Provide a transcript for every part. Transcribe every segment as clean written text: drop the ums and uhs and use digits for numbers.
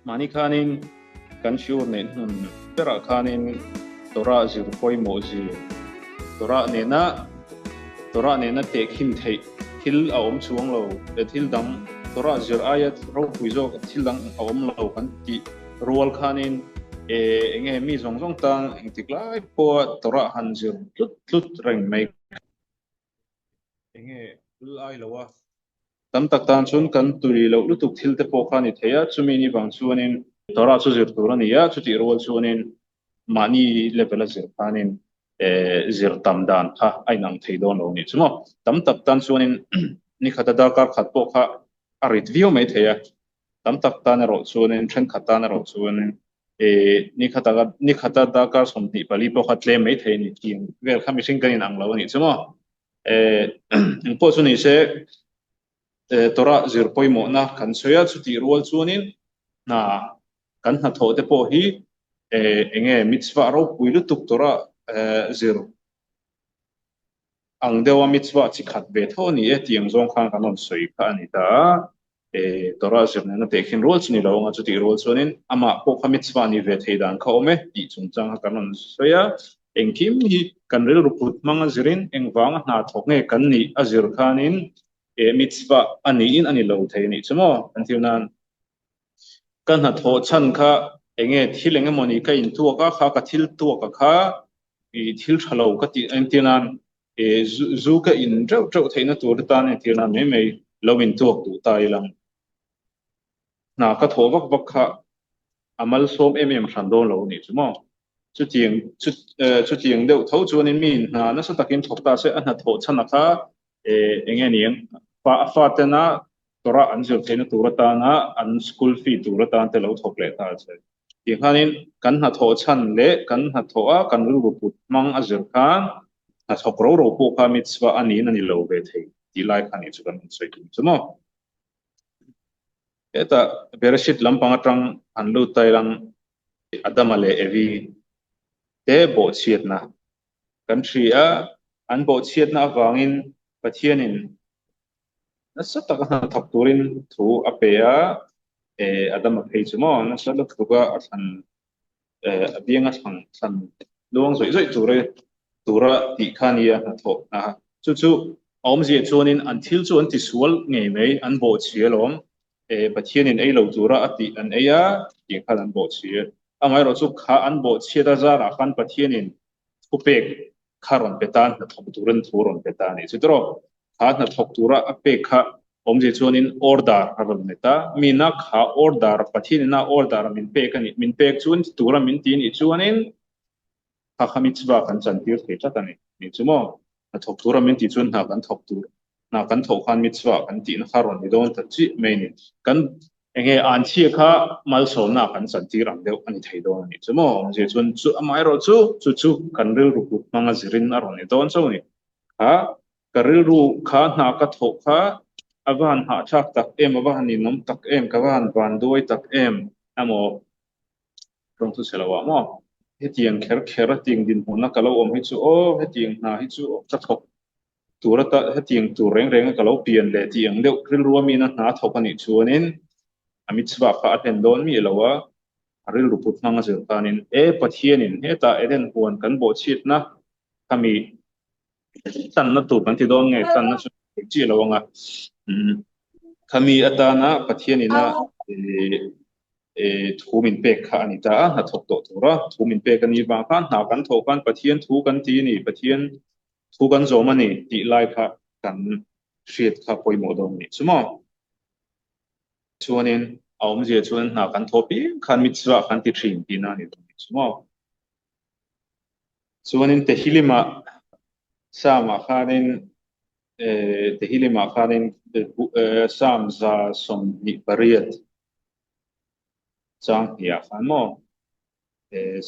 mani khanin kan sure ne hun tera khanin tora zir poi mo ji tora ne na te khim thei thil a om chuang lo le thil dam tora zir ayat ro puizo thil dang a om lo kan ti rual khanin enge mi zong tang eng tiklai po tora han zir tlut reng mai enge lai lawa tam tak tan chun kan turi lo lutuk thil te po khani theya chumi ni bang chuanin tora chu zir tur ani ya chu ti rol chuanin mani level zir khanin zir tam dan kha ainang theidon lo ni chumo tam tak tan chuanin ni khata da kar khat po kha arit view mai theya tam tak tan ro chuanin thren khata na ro chuanin ni khata da kar somti pali po kha tle mai thei ni king vel kha mishing kan ang lo ni chumo po chu ni se tora zir poi mo na kan soya chu ti rol chuanin na kan na tho te po hi enge mitzwa ro puilu tuk tora zir ang dewa mitzwa chi khat be tho ni tiang zong khang kanon soi kha ani ta tora zir na te khin rol chni lo nga chu ti rol chuanin ama po kha mitzwa ni ve theidan kha ome ti chung chang kanon soya engkim hi kan rel ruput manga zirin engwang na thok nge kan ni azir khanin mitzwa ani in ani lo thei ni chumo antiunan kan na tho chan kha enge thil enge moni ka in tu ka kha ka thil tu ka kha I thil thalo ka ti antiunan zu ka in trau theina tur ta ne tiunan me lo in tu tu tai lang na ka tho wak kha amal som em hran don lo ni chumo chu tiang deuh tho chuanin min na sa takin thok ta se an na tho chan kha enge niang fa tena tora an zir theina turata na an school fee turata te lo thok le ta che ti khanin kan na tho chan le kan na tho a kan ru put mang azir khan na thok ro po kha mitzwa ani lo ve thei ti lai khani chu kan soi tu chumo eta bereshit lampang atang an lu tai lang adamale evi te bo chiat na kan thria an bo chiat na awangin pathianin nasa taka thok turin thu apea adam phei chumo nasa lo thuga athan abianga san luang zoi tura ti khania na tho na chu om je chuanin until chuan ti sual nge mai an bo chialom pathianin ei lo tura ati an eya ti khan an bo chia amai ro chu kha an bo chia da za ra khan pathianin upek kharon petan na thok turan thuron petani chitro kha na thok tura apekha omje chuanin order haron meta mina kha order pathina order min pek ani min pek chun tura min tin I chuanin kha khamichwa kan chantir theta tani ni chumo na thok tura min ti chun na kan thok tur na kan thok khan michwa kan tin haron ni don ta chi mai ni kan enge an chi kha mal so na kan chantir ang deu ani theidon ni chumo omje chun chu amai ro chu kan ril ru manga zirin aron ni don so ni ha karil ru kha na ka thok kha avan ha chak tak avan ni nom tak kavan ban doi tak amo rong tu selawa mo hetiang kher ting din huna kalo om hi chu hetiang na hi chu thok turata hetiang tur reng kalo pian le tiang deu ril ruami na na thok ani chuanin amichwa kha aten don mi lawa aril ruput manga zer tanin pathianin heta eden huan kan bo chit na kami tan na tur kan ti don nge tan na chi lawanga kami atana pathianina thumin pek kha ani ta na thok to tura thumin pek ani ba khan na kan thokan pathian thu kan ti ni pathian thu kan zomani ti lai kha kan shit kha poi modom ni chumo chuanin aum je chuan na kan thopi khan mitzwa kan ti thrin ti na ni chumo chuanin te hilima sama khanin te hilima khanin sam za som ni pariat chang ya khano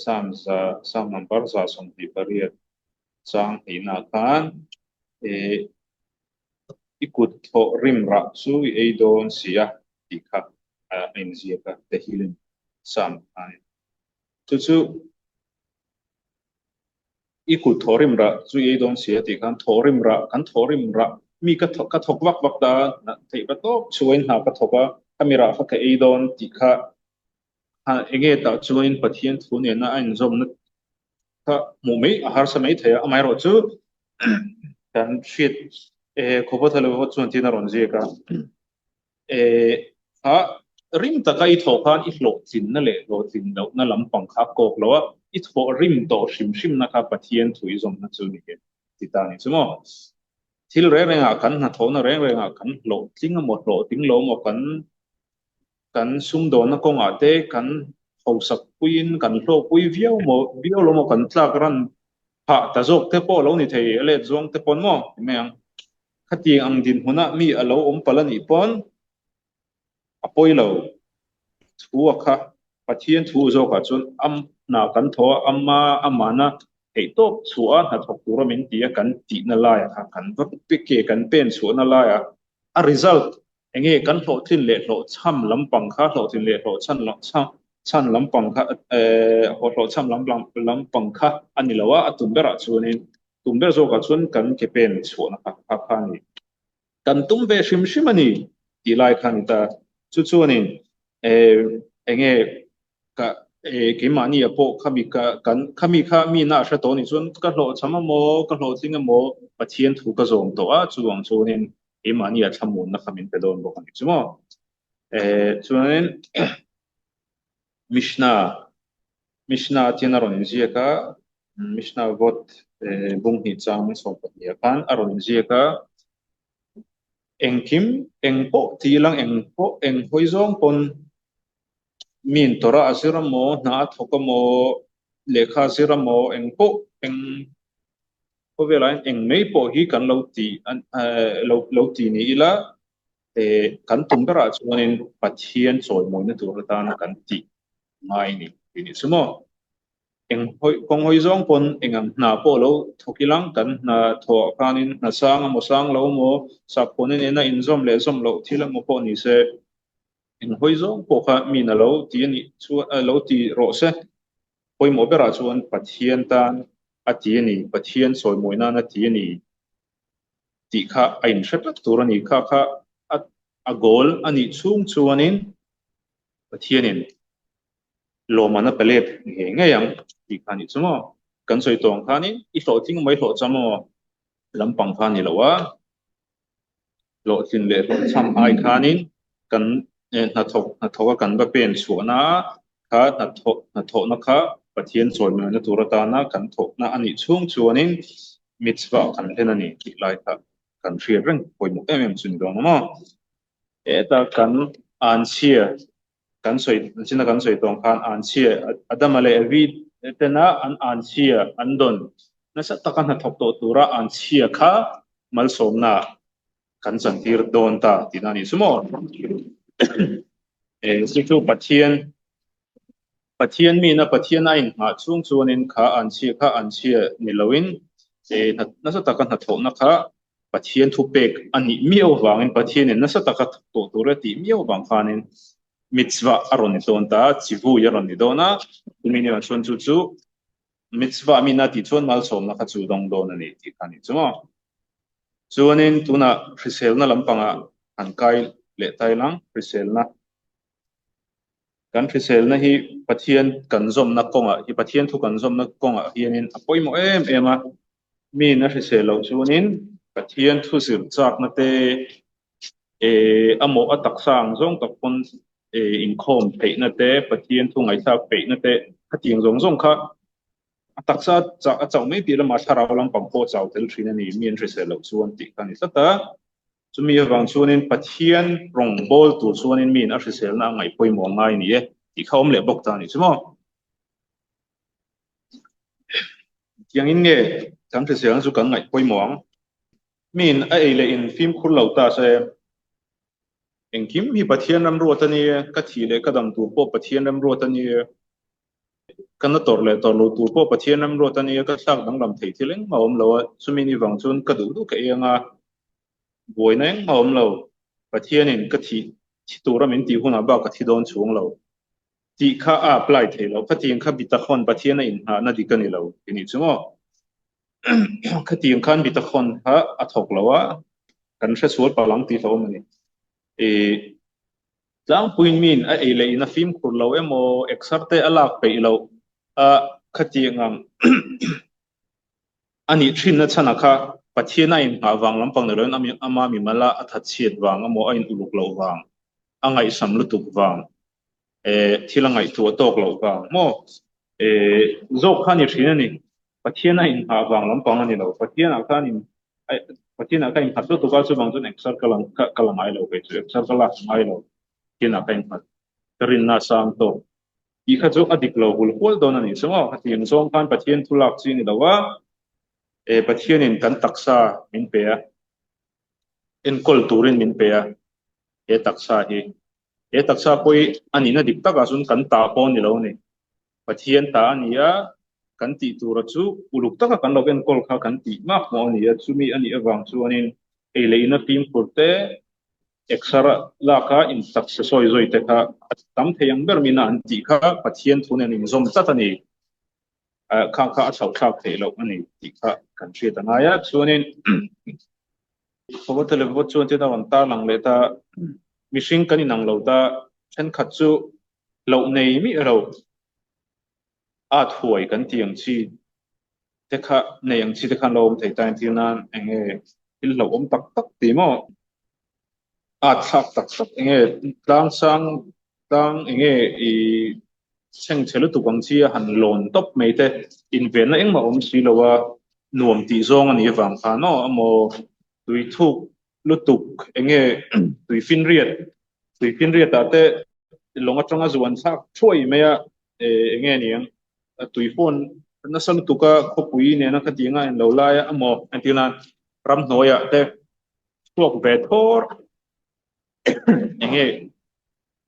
sam number za som ni pariat chang ina khan ikut tho rimra chu ei don sia tikha NG ka te hilim sam ai chu ikut thorim ra chu ei don sia ti kan thorim ra mi ka thok wak da na thei ba to chuin ha ka thoka kamera kha ka ei don ti kha enge ta chuin pathian thu ne na ain zom na ta mu mai har samai thaya amai ro chu kan shit khobo thalo ho chun tin ron je ka ha rim ta kai tho khan I hlo chin na le lo chin lo na lampang kha kok lo I tho rim to shim na kha pathian thu I zom na chu ni ke ti ta ni chumo thil re re nga kan na tho na re re nga kan lo ting mo lo ting lo mo kan sum do na ko nga te kan ho sak puin kan hlo pui viau lo mo kan tlak ran ha ta jok te po lo ni thei le zong te pon mo meang khati ang din huna mi alo palani pon apoi lo thu kha pathian thu zo ka chun am na kan tho amma amana ei top chua na thok tur min tia kan ti na la ya kan va pike kan pen chu na la ya a result enge kan hlo thin le hlo cham lampang kha hlo thin le hlo chan lampang kha hlo cham lampang kha ani lawa atum bera chunin tumber zo ka chun kan ke pen chu na kha ni kan tumbe shim ani ti lai khan ta chu ni enge ka ke mani apo khami ka kan khami kha mi na sha to ni chun ka hlo chama mo ka hlo tinga mo pathian thu ka zom to a chuang chunin e mani a thamun na khamin pe don bo kan chumo chunin Mishnah tiana ron zia ka Mishnah vot bung hi chang so pa ya kan aron zia ka engkim engpo tilang eng hoizong pon min tora asiramo na thokamo lekha asiramo engpo kovelain eng mei po hi kan lo ti ni ila kan tumbera chuanin pathian choi moi na tur ta na kan ti mai ni sumo eng kong hoizong pon engam na po lo thokilang kan na tho kanin na sang mo sang lo mo sa ponin ena inzom le zom lo thilang mo po ni se eng hoizong po kha mi na lo ti ni chu lo ti ro se poi mo bera chuan pathian tan ati ni pathian soi moi na ti ni ti kha ain hret tur ani kha a gol ani chung chuanin pathianin lo mana pelet nge yang ti khani chumo kan soi tong khani I hlo ting mai hlo chamo lampang khani lawa lo tin le hlo cham ai khanin kan na thok kan ba pen chuana kha na tho na kha pathian choi mai na turata na kan thok na ani chung chuanin mitzwa kan henani ti lai tha kan hria reng poi mo chun do mo eta kan an chia kan soi tong khan an chia adamale evi tena an chia andon na sa takan na thok to tura an chia kha mal somna kan santir don ta tinani sumo situ pathian mi na pathian ain ha chung chuanin kha an chia ni loin na sa takan na thok na kha pathian thu pek ani miao wangin pathian na sa takat to tura ti miao wang khanin mitzwa aron ton ta chivu yaron ni dona tumini an chon chu mitzwa mi na ti chon mal som na kha chu dong don ani ti khani chumo chuanin tuna risel na lampanga an kai le tai lang risel na kan risel na hi pathian kan zom na konga hi pathian thu kan zom na konga hianin apoi mo ema mi na risel lo chuanin pathian thu sir chak na te amo atak sang zong tak pon in khom pe na te pathian thu ngai sa pe na te khating zong kha taksa chau mai ti la ma thara lang pang po chau tel thina ni mien risel lo chuan ti kan ta chumi wang chuanin pathian rong bol tu chuanin min a risel na ngai poi mo ngai ni ti khom le bok ta ni chumo tiang in nge chang risel chu kan ngai poi mo min a ele in film khur lo ta se engkim hi pathian ram ro ta ni ka thi le ka dam tu po pathian ram ro ta ni kan tor le tor lo tu po pathian ram ro ta ni ka sak dang lam thei thileng ma om lo chumi ni wang chun ka du ka enga boy neng ma om lo pathian in ka thi tu ra min ti huna ba ka thi don chung lo ti kha apply thei lo pathian kha bitakhon pathian in ha na di kan ni lo ni chumo khatiang khan bitakhon ha athok lawa kan hre sual palang ti lo mani tlang puin min a ele ina film khur lo emo exerte alak pe lo a khati ngang ani thin na chana kha pathiana in ha wang lampang ne ron ama mi mala atha chet wang amo a in uluk lo wang angai sam lu tuk wang thilangai tu tok lo wang mo zok khani thin ani pathiana in ha wang lampang ani lo pathiana khan in pathiana ka in hatlo to ka chu wang chun exer kalang ai lo pe chu exer kala ai lo kina ka in hat rin na sam to i kha chu adik lo hul hol don ani so hatin song khan pathian thulak chi ni dawa pathian in kan taksa min pe a in kol turin min pe a taksa hi taksa poi ani na dik taka sun kan ta pon ni lo ni pathian ta ani a kan ti tur chu uluk taka kan loken kol kha kan ti mak mo ani a chumi ani awang chu anin leina pim kurte exara laka in taksa soi zoi te kha tam theyang ber mina an ti kha pathian thun ani zom chatani kha kha chau thak the lo ani ti kha kan thri ta nga ya chuanin pawatale bo chuan te da wan ta lang le ta mishing kan inang lo ta chen khat chu lo nei mi ro a thuai kan tiang chi te kha nei ang chi te khan lo thei tan ti nan enge il lo tak tak ti mo a thak tak tak enge tlang sang tang enge I cheng chelu tu bang chi han lon top mai te in ven na eng ma si lo wa nuam ti zong ani wang kha no amo tui thuk lutuk enge tui fin riat ta te longa chonga zuan sak thoi me a enge niang tui phone na sal tuka khopui ne na khatinga en lo la ya amo antina ram noya te thuak ve thor enge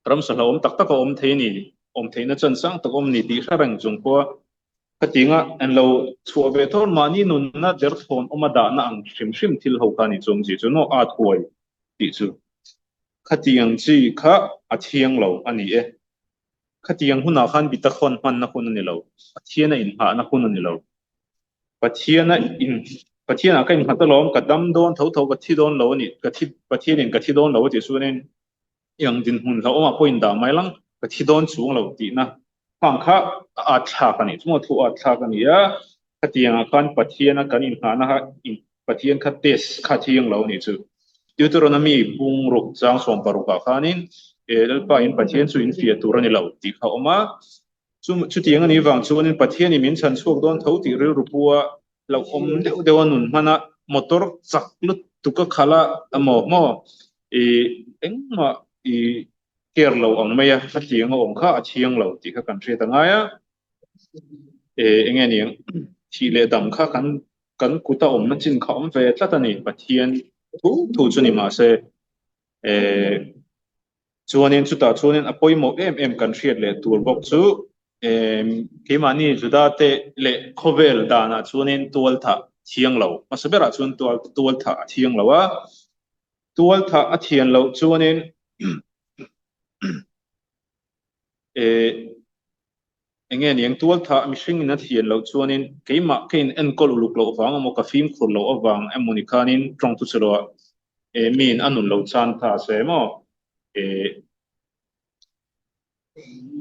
ram salom tak tak om theini om theina chan sang tak om ni ti kharang chung ko khatinga en lo chua ve thor mani nun na der phone oma da na ang shim thil ho ka ni chung ji chu no a thuai ti chu khatiang chi kha a thiang lo ani khatiang huna khan bi ta khon man na khun ani lo pathiana in ha na khun ani lo pathiana ka in hata lom ka dam don tho ka thi don lo ni ka thi pathian in ka thi don lo ti su nen yang din hun lo ma point da mai lang ka thi don chung lo ti na phang kha a tha ka ni chmo thu a tha ka ni ya khatiang khan pathiana kan in ha na in pathian kha test kha thiang lo ni chu Deuteronomy bung ruk chang som paruka khanin pa in pathian chu in fia turani lo ti kha oma chu tiang ani wang chu in pathian ni min chan chuak don tho ti ril rupua lo om dewanun mana motor chak lut tuka khala amo mo engma ker lo ang maya tiang om kha chiang lo ti kha kan thre ta nga ya enge niang thi le dam kha kan kuta om na chin kha om ve tlatani pathian thu chu ni ma se chuanin chuta chuanin apoi mo em kan thriat le tur bok chu kemani juda te le khovel dana chuanin tual tha thiang lo masabera chun tual tha thiang lo wa tual tha a thian lo chuanin enge niang tual tha mishing na thian lo chuanin keima kein en kol uluk lo wang mo ka film khur lo awang emonikanin trong tu chelo min anun lo chan tha se mo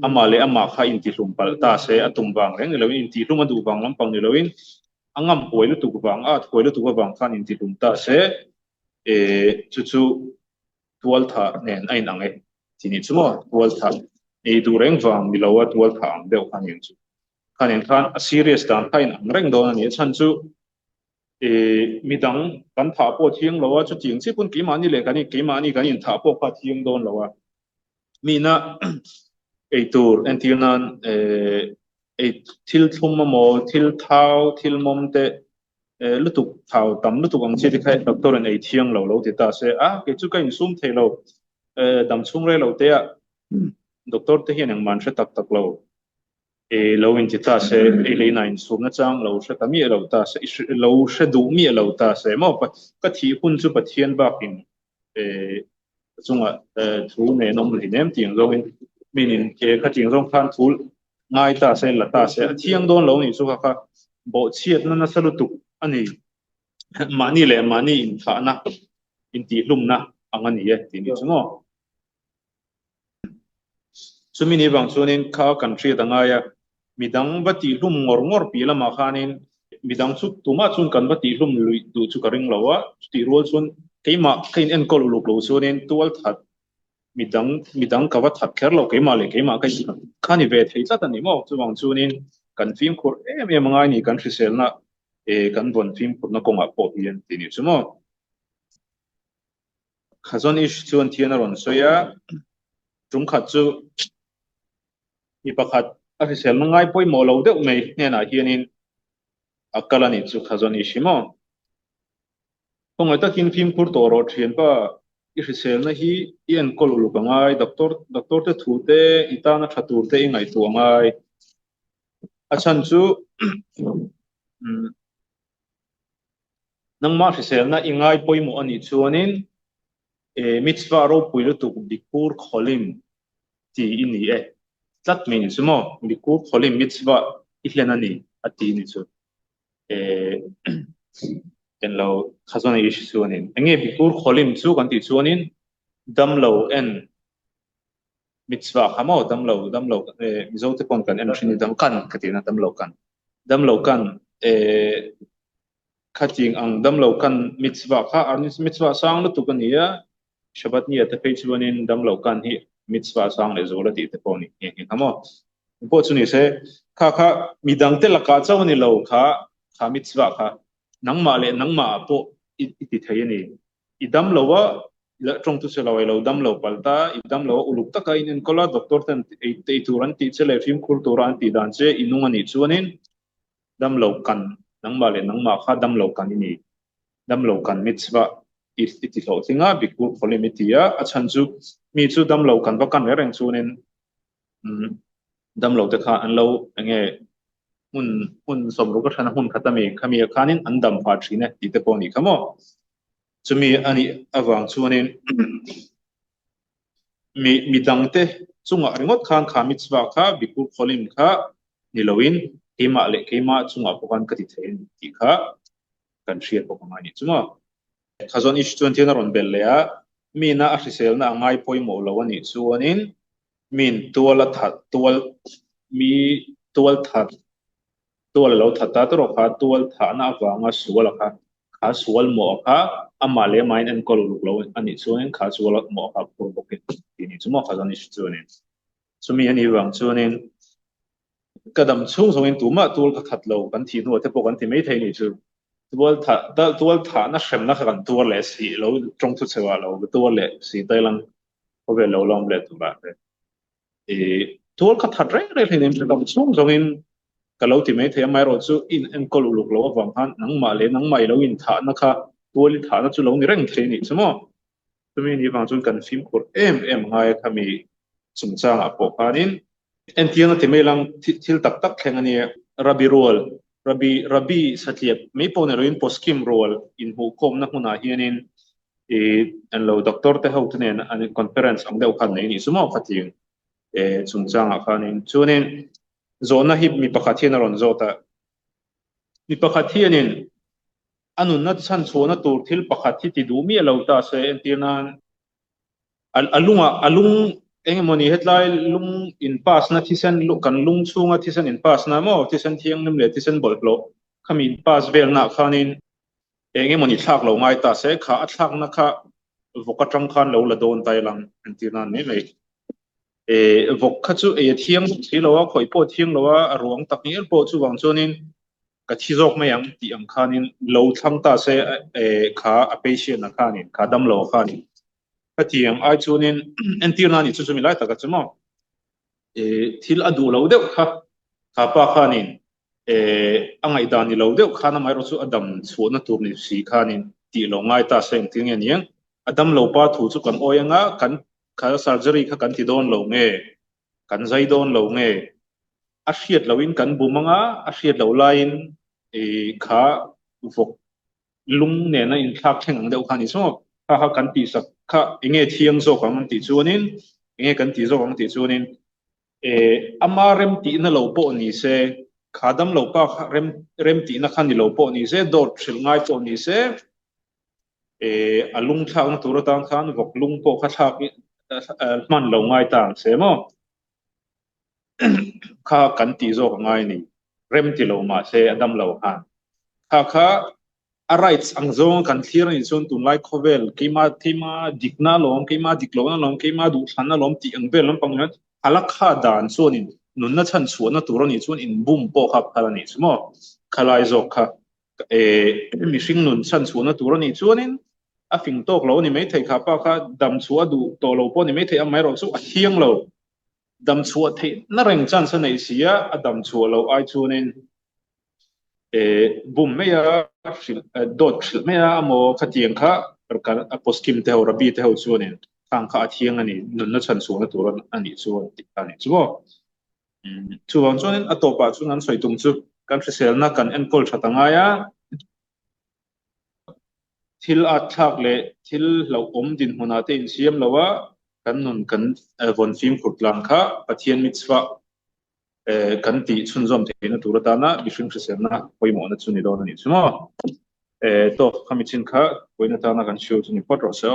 amale ama kha in ti hlum pal ta se atum wang reng lo in ti hlum adu wang lampang ni loin angam poi lu tu wang a thoi lu tu wang khan in ti hlum ta se chu tual tha nen ai nang tini chumo tual tha du reng wang ni lo wa tual tha ang deu khan in chu khan a serious dan thain ang reng don ani chan chu midang kan tha po thiang lo wa chu ting chi pun ki mani le kan in tha po kha thiang don lo wa mina eitur entinan thil thum mo thil thau thil mom te lutuk thau tam lutuk ang chi khai doctor an ei thiang lo ti ta se ke chu ka in sum thelo dam chung re lo te a doctor te hian ang man hre tak lo lo in ti ta se le na in sum na chang lo hre ta mi lo ta se lo hre du mi lo ta se mo ka thi hun chu pathian ba pin chunga thu ne nom li nem ting lo in minin ke khating rong khan thul ngai ta se la ta se thiang don lo ni chu kha bo chiat na salutu ani mani le mani in tha na in ti hlum na angani ye ti ni chungo สุมินีบางส่วนนี้ข้ากันทรีต่างไงมีดังบัติลุ่มงอปีละมาขานินมีดังสุดตัวมาส่วนกันบัติลุ่มลุยดูสุกริงแล้วตีรัวส่วนใครมาใครเอ็นกอลลูกส่วนนี้ตัวทัดมีดังกว่าทัดแค่เราใครมาเลยใครมาใครขานี่เวทให้จัดอันนี้มั้งส่วนบางส่วนนี้กันฟิล์มkurมีมังไงนี่กันทรีเซลนะกันบนฟิล์มkurนักกงอ่ะพอดีนทีนี้สมมติข้าส่วนนี้ส่วนที่นั่นรอนสอยจุ่มขัดจูมีประคัดอาทิเซลมังไงป่วยหมอเราเด็กไม่เนี่ยนะที่นี่อักลันนี่จูข้าส่วนนี้ใช่มั้งพอไงตะกินฟิล์มkurตัวรถเห็นป่ะอาทิเซลนะฮีเอ็นกอลลูกไงด็อกเตอร์เตถูเตอีตานะทัดตูเตยังไงตัวไงอาจารย์จูนังมาที่เซลนะยังไงป่วยหมออันนี้ชวนนี้มิตรว่าเราป่วยแล้วถูกดิคูร์ขลิมที่อินนี่จัดมีนิสมอดิคูร์ขลิมมิตรว่าอีกแล้วนั่นนี่อันที่นี่ชวนเป็นเราข้าส่วนนี้ชวนนี้เงี้ยดิคูร์ขลิมชวนที่ชวนนี้ดัมเรามิตรว่าข้ามาดัมเรามิจฉาที่ปนกันชินิดัมกันก็ที่นั่นดัมเรากันข้าจริงอังดัมเรากันมิตรว่าข้าอันนี้มิตรว่าสร้างแล้วตุกันเนี่ยฉบับนี้แต่เป็นชวนนี้ดัมเรากันที่มิตรว่าสร้างเลยโจรตีแต่ปนี่เห็นข้ามาพอชนิดเสข้ามีดังเตลักเจ้านี่เราข้ามิตรว่าข้านังมาเลยนังมาพออิติเทียนี่อีดัมเราว่าละตรงทุเสลาเราดัมเราพัลตาอีดัมเราอุลุกตะกายนี่ก็ละด็อกเตอร์ท่านไอ้ตุรันติเสลฟิมคูร์ตุรันติดันเจอินุมันนี่ชวนนี้ดัมเรากันนังมาเลยนังมาข้าดัมเรากันนี่ดัมเรากันมิตรว่าอิติโลสิงห์บิคูร์พอลิมิติยาอาจารย์จูมีจูดัมเรากันว่ากันเรื่องชวนนี้ดัมเราแต่ข้าอันเราเงี้ยหุ่นสมรู้กับท่านหุ่นขัดมีขามีข้านินอันดัมพาชีเนี่ยติดแต่ปนี่ข้ามั้งจะมีอันนี้อวังชวนนี้มีดังเตะจุงอ่ะริงๆข้ามิตรว่าข้าบิคูร์พอลิมข้านิลวินที่มาเลยที่มาจุงอ่ะพวกกันก็ติดเทนที่ข้ากันเชียร์พวกมันนี่จุงอ่ะข้าส่วนนี้ชวนที่นั่นรอนเบลเลยมีน่าอัศเสลน่ะง่ายพอยหมอแล้ววันนี้ชวนนี้มีตัวละทัดตัวมีตัวทัดตัวเราทัดตาตัวข้าตัวทัดน่ะฟังสวลข้าสวลหมอข้าอามาเลยไม่เอ็นกอลูกเราอันนี้ชวนนี้ข้าสวลหมอข้าพูดบอกกันทีนี้จุงอ่ะข้าส่วนนี้ชวนนี้สมีอันนี้วังชวนนี้กระดมช่วงส่งอินตัวมาตัวก็ทัดเรากันทีนู้นแต่พวกกันที่ไม่เท่านี้จูตัวทัดน่ะเชื่อมนักกันตัวเล็กสิเราตรงทุกเช้าเราตัวเล็กสิแต่ลังพอเวลาเราลองเล็กตัวแบบตัวก็ทัดเรื่อยๆที่นี่กระดมช่วงส่งอินก็เราที่ไม่เท่าไม่รู้จูอินก็ลูกเราฟังฮันนังมาเลยนังไม่เราอินทัดนะคะตัวลิทัดน่ะจูเรานี่เร่งเท่านี้ใช่ไหมตัวนี้ฟังจูกันฟิล์มkurง่ายค่ะมีสมจางอ่ะพวกอันนี้เอ็นที่นั่นที่ไม่ลังที่ตักแข่งอันนี้รับบีโรลรับบีสัตย์ไม่พอเนี่ยเราอินโพสกิมโรลอินหูคมนักมุนาเฮียนินอันเราด็อกเตอร์เตะเขาที่เนี่ยอันนี้คอนเฟอเรนซ์อันเดียวกันนี่สมมติว่าที่สมจางอ่ะค่ะนี่ช่วงนี้โซนนั้นมีปกตินะรอนโซตามีปกตินี่อันนั้นนั่นฉันชวนนะตัวที่ปกติที่ดูมีเราตาเสียเอ็นที่นั่นลุงเองมันนี่เหตุไรลุงอินพาสนะที่เส้นลุงกันลุงช่วงที่เส้นอินพาสนะมั้งที่เส้นเที่ยงนั่นเลยที่เส้นบอลโลขมิ้นพาสเบลนักขานินเองมันนี่ชักเราง่ายตาเสียขาชักนักขาพวกกระจังขันเราละโดนไตลังอันที่นั่นนี่เลยพวกข้าจูเที่ยงที่เราว่าคอยโพเที่ยงเราว่ารวงตักนี้โพจูวังชนินกับที่จอกไม่ยังที่อังขานินเราทั้งตาเสียขาอเปเชียนักขานินขาดำเราขานินก็ที่ยังไอจูนินอันที่นั่นนี่จู่ๆมีหลายตากระจมที่ละดูเราเด็กข้าป้าขานินอังไอดานี่เราเด็กข้าน้ำไม่รู้สึกอดัมส่วนนั้นตัวนี้สีขานินที่เราง่ายตาเสียงที่เงี้ยอดัมเราป้าถูกจุกันโอ้ยังอ่ะกันข้าซาร์เจอรี่ข้ากันที่โดนเราเงี้ยกันใจโดนเราเงี้ยอาชีพเราอินกันบุมังอ่ะอาชีพเราไลน์ข้าพวกลุงเนี่ยนะอินทักแข่งเดียวกันนี่สมมติข้ากันตีสักข้าเงี้ยเที่ยงโซ่ของมันตีชวนินเงี้ยกันตีโซ่ของมันตีชวนินอามาเริ่มตีนั่นเราปนี่เสข้าดำเราป้าเริ่มตีนั่นขันนี่เราปนี่เสโดดชิลง่ายปนี่เสลุงทักนั่นตัวต่างขันพวกลุงปข้าทักมันเราง่ายต่างเสมั้ง ข้ากันตีโจกง่ายนี่เริ่มที่เรามาเซอดัมเราหันข้าอะไรสังจงกันที่เราในส่วนตุนไลค์โคเวลกี่มาดิกน่าลมกี่มาดิกลงน่าลมกี่มาดูชันน่าลมที่อังเบลลมปังนั้นฮัลข้าด่านส่วนนี้นุนนัชันส่วนนั้นตัวเราในส่วนอินบุ้มโปครับฮัลนี่สมมติข้าไลโจกข้ามีสิ่งนุนชันส่วนนั้นตัวเราในส่วนนี้อ่ะฟิงโตกเรานี่ไม่เท่ข้าป้าข้าดำชัวดูตัวเราปนนี่ไม่เท่ไม่รอดสู้เฮียงเราดำชัวเท่น่าเร่งจันสนัยเสียดำชัวเราไอชัวนี่บุ้มไม่ยาโดดไม่ยาโมขัดเยียงข้าประกันโพสกิมเทวระบีเทวชัวนี่ทางข้าเทียงอันนี้นุนนัชันชัวตัวเราอันนี้ชัวติดอันนี้ชัวชัวชัวนี่อัตโตปัจจุบันสวยตุ่มชุบการเสียนักกันเอ็นโคลชัดงายะทิลอัดทักเล่ทิลเราดินหัวหน้าเต็นเสียมเราว่ากันนุนกันวันฟิล์มขุดหลังข้าปะเทียนมิตรฟ้ากันตีชุนจอมเทนตัวตานะบิชิงเสียนะไปหมอนะชุนิดอนนี่ใช่ไหมตัวคำชินข้าไปนตานะกันชิวชุนิพอดรอเสีย